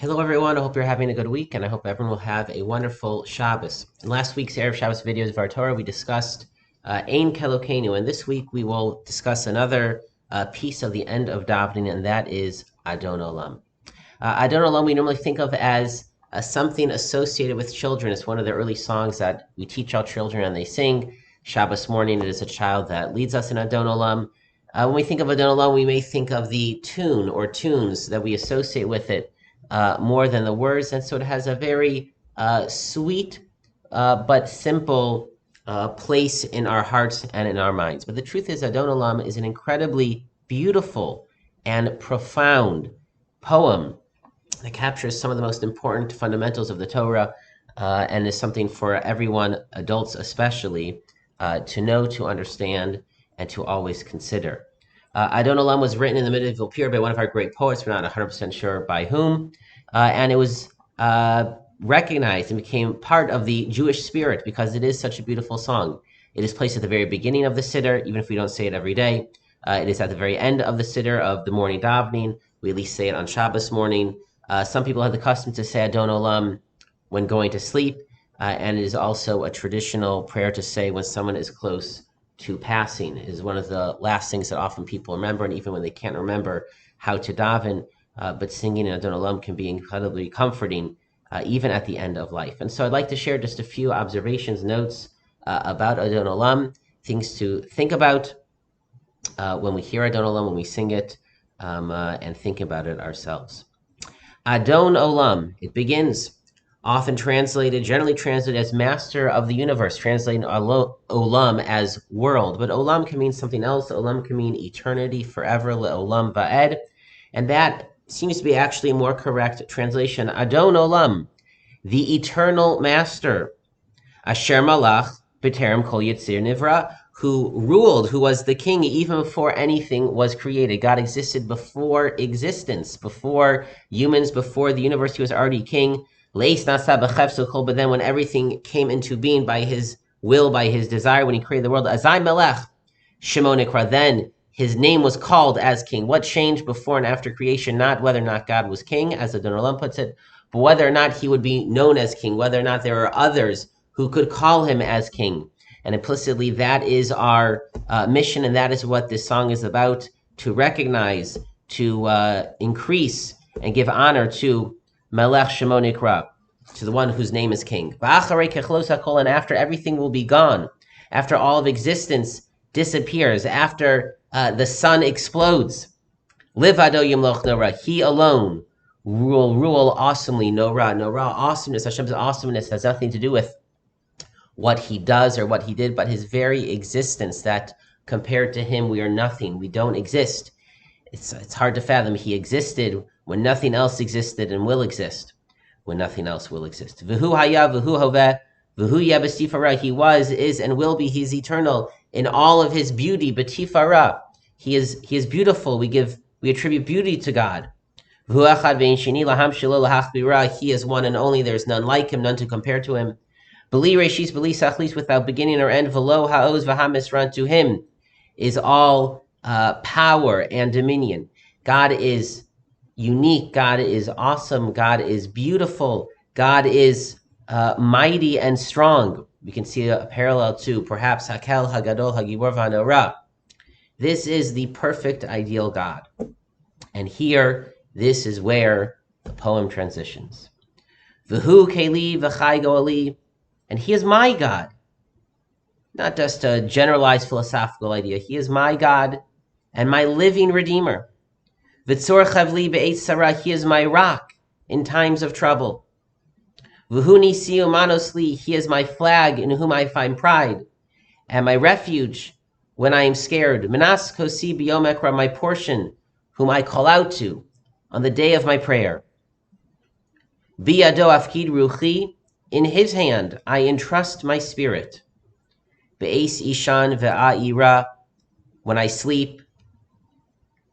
Hello, everyone. I hope you're having a good week, and I hope everyone will have a wonderful Shabbos. In last week's Erev Shabbos videos of our Torah, we discussed Ein Kelokeinu, and this week we will discuss another piece of the end of davening, and that is Adon Olam. Adon Olam we normally think of as something associated with children. It's one of the early songs that we teach our children and they sing. Shabbos morning, it is a child that leads us in Adon Olam. When we think of Adon Olam, we may think of the tune or tunes that we associate with it more than the words, and so it has a very sweet but simple place in our hearts and in our minds. But the truth is, Adon Olam is an incredibly beautiful and profound poem that captures some of the most important fundamentals of the Torah and is something for everyone, adults especially, to know, to understand, and to always consider. Adon Olam was written in the medieval period by one of our great poets. We're not 100% sure by whom. And it was recognized and became part of the Jewish spirit because it is such a beautiful song. It is placed at the very beginning of the Siddur, even if we don't say it every day. It is at the very end of the Siddur of the morning davening. We at least say it on Shabbos morning. Some people have the custom to say Adon Olam when going to sleep, and it is also a traditional prayer to say when someone is close to passing. It is one of the last things that often people remember, and even when they can't remember how to daven, but singing in Adon Olam can be incredibly comforting, even at the end of life. And so I'd like to share just a few observations, notes about Adon Olam, things to think about when we hear Adon Olam, when we sing it, and think about it ourselves. Adon Olam, it begins, often translated, generally translated as master of the universe, translating Olam as world. But Olam can mean something else. Olam can mean eternity, forever, le'olam va'ed. And that seems to be actually a more correct translation. Adon Olam, the eternal master. Asher malach b'terem kol yitzir nivra, who ruled, who was the king even before anything was created. God existed before existence, before humans, before the universe. He was already king. Leis nasa b'chefso kol, but then when everything came into being by his will, by his desire, when he created the world, Azai melech Shemo nikra, then his name was called as king. What changed before and after creation? Not whether or not God was king, as Adon Olam puts it, but whether or not he would be known as king, whether or not there are others who could call him as king. And implicitly, that is our mission, and that is what this song is about, to recognize, to increase, and give honor to Melech Shemo Nikra, to the one whose name is king. And after everything will be gone, after all of existence disappears, after the sun explodes, Livado Yimloch Nora, he alone will rule awesomely. Nora, awesomeness, Hashem's awesomeness has nothing to do with what he does or what he did, but his very existence, that compared to him, we are nothing. We don't exist. It's hard to fathom. He existed when nothing else existed and will exist when nothing else will exist. V'hu haya, v'hu hoveh, v'hu yeh b'tifara. He was, is, and will be. He's eternal in all of his beauty. B'tifara. He is beautiful. We attribute beauty to God. V'hu echad ve'in sheni laham shelo lahachbira. He is one and only. There's none like him, none to compare to him. B'li reshis, b'li sachlis, without beginning or end. V'lo ha'oz v'hamisran, to him is all power and dominion. God is unique. God is awesome. God is beautiful. God is mighty and strong. We can see a parallel to perhaps Hakel, Hagadol, Hagibor, Vanora. This is the perfect ideal God. And here, this is where the poem transitions. V'hu keli v'chai goali. And he is my God. Not just a generalized philosophical idea. He is my God and my living Redeemer. V'tzor chavli be'etz sarah. He is my rock in times of trouble. V'hu nisi umanos li. He is my flag in whom I find pride, and my refuge when I am scared. Menas kosi b'yom ekra, my portion, whom I call out to on the day of my prayer. Biyado afkid ruchi. In his hand I entrust my spirit. Be'es ishan ve'a'ira, when I sleep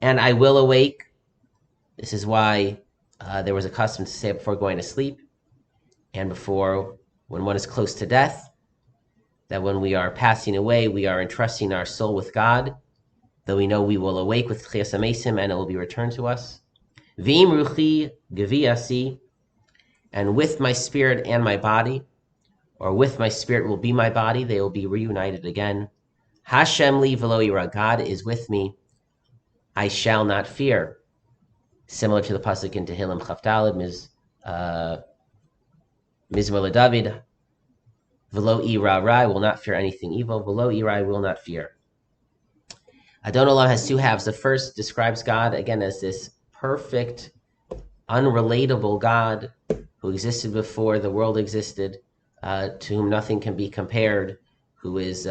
and I will awake. This is why there was a custom to say it before going to sleep and before, when one is close to death, that when we are passing away, we are entrusting our soul with God, though we know we will awake with Tchias HaMesim and it will be returned to us. V'im ruchi geviyasi, and with my spirit and my body, or with my spirit will be my body, they will be reunited again. Hashem li v'lo ira, God is with me, I shall not fear. Similar to the pasuk in Tehillim Chaf Daled, Mizmor LeDavid, v'lo ira ra, I will not fear anything evil, v'lo ira, I will not fear. Adon Olam has two halves. The first describes God, again, as this perfect, unrelatable God who existed before the world existed, to whom nothing can be compared, who is,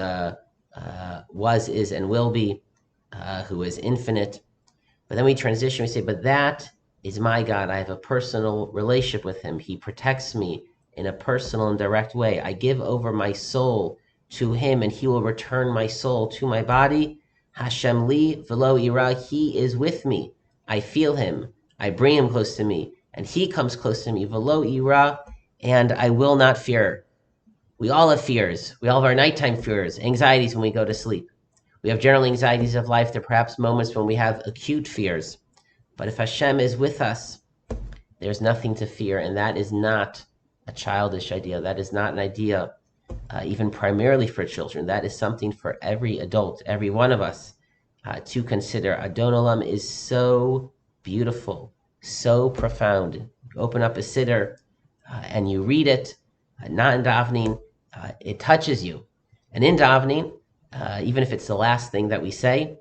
was, is, and will be, who is infinite. But then we transition, we say, but that is my God. I have a personal relationship with him. He protects me in a personal and direct way. I give over my soul to him, and he will return my soul to my body. Hashem li v'lo ira, he is with me. I feel him. I bring him close to me, and he comes close to me. V'lo ira, and I will not fear. We all have fears. We all have our nighttime fears, anxieties when we go to sleep. We have general anxieties of life. There are perhaps moments when we have acute fears. But if Hashem is with us, there's nothing to fear, and that is not a childish idea. That is not an idea even primarily for children. That is something for every adult, every one of us, to consider. Adon Olam is so beautiful, so profound. You open up a siddur and you read it, not in davening, it touches you. And in davening, even if it's the last thing that we say,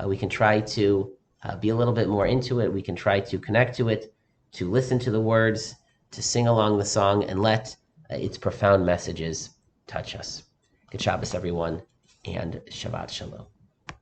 we can try to be a little bit more into it. We can try to connect to it, to listen to the words, to sing along the song, and let its profound messages touch us. Good Shabbos, everyone, and Shabbat Shalom.